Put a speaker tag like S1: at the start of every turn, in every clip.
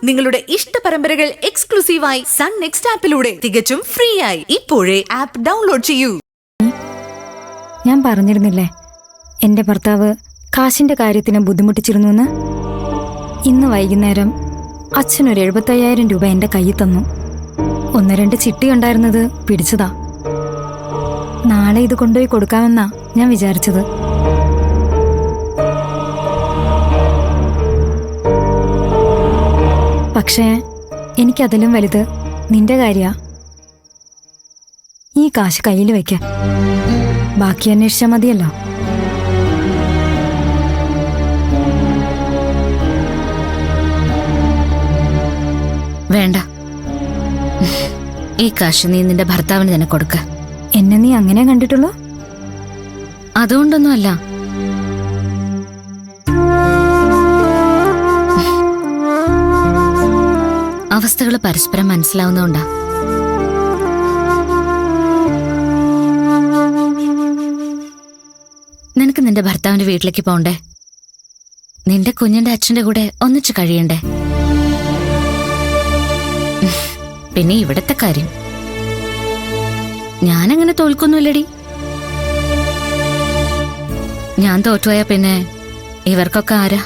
S1: നിങ്ങളുടെ ഇഷ്ട പരമ്പരകൾ എക്സ്ക്ലൂസീവായി സൺ നെക്സ്റ്റ് ആപ്പിലൂടെ തികച്ചും ഫ്രീ ആയി ഇപ്പോഴേ ആപ്പ് ഡൗൺലോഡ് ചെയ്യൂ.
S2: ഞാൻ പറഞ്ഞിരുന്നില്ലേ എന്റെ ഭർത്താവ് കാശിന്റെ കാര്യത്തിന് ബുദ്ധിമുട്ടിച്ചിരുന്നു. ഇന്ന് വൈകുന്നേരം അച്ഛനൊരു 75,000 രൂപ എന്റെ കയ്യിൽ തന്നു. 1-2 ചിട്ടി ഉണ്ടായിരുന്നത് പിടിച്ചതാ. നാളെ ഇത് കൊണ്ടുപോയി കൊടുക്കാമെന്നാ ഞാൻ വിചാരിച്ചത്. പക്ഷേ എനിക്കതിലും വലുത് നിന്റെ കാര്യാ. ഈ കാശ് കയ്യിൽ വെക്ക, ബാക്കി അന്വേഷിച്ചാൽ മതിയല്ലോ.
S3: വേണ്ട, ഈ കാശ് നീ നിന്റെ ഭർത്താവിന് തന്നെ കൊടുക്ക.
S2: എന്നെ നീ അങ്ങനെ കണ്ടിട്ടുള്ളൂ?
S3: അതുകൊണ്ടൊന്നുമല്ല. അവസ്ഥകൾ പരസ്പരം മനസ്സിലാവുന്നോണ്ടാ. നിനക്ക് നിന്റെ ഭർത്താവിന്റെ വീട്ടിലേക്ക് പോണ്ടേ? നിന്റെ കുഞ്ഞിന്റെ അച്ഛന്റെ കൂടെ ഒന്നിച്ചു കഴിയണ്ടേ? പിന്നെ ഇവിടത്തെ കാര്യം ഞാനങ്ങനെ തോൽക്കൊന്നുമില്ലടി. ഞാൻ തോറ്റുപോയാ പിന്നെ ഇവർക്കൊക്കെ ആരാ?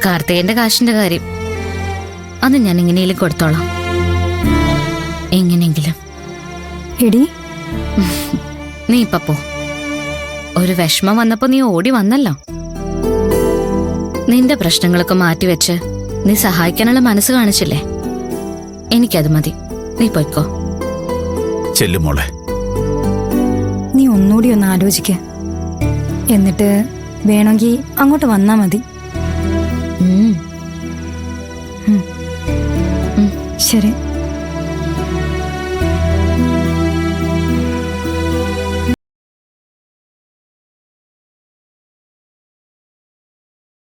S3: കാർത്തികന്റെ കാശിന്റെ കാര്യം അത് ഞാൻ എങ്ങനെയെങ്കിലും കൊടുത്തോളാം. എങ്ങനെയെങ്കിലും.
S2: എടി,
S3: നീ ഇപ്പൊ പോ. ഒരു വിഷമം വന്നപ്പോ നീ ഓടി വന്നല്ലോ. നിന്റെ പ്രശ്നങ്ങളൊക്കെ മാറ്റിവെച്ച് നീ സഹായിക്കാനുള്ള മനസ്സ് കാണിച്ചില്ലേ? എനിക്കത് മതി. നീ പോയിക്കോ.
S4: ചെല്ലുമോളെ.
S2: നീ ഒന്നുകൂടി ഒന്ന് ആലോചിക്ക, എന്നിട്ട് വേണമെങ്കിൽ അങ്ങോട്ട് വന്നാ മതി. ശരി.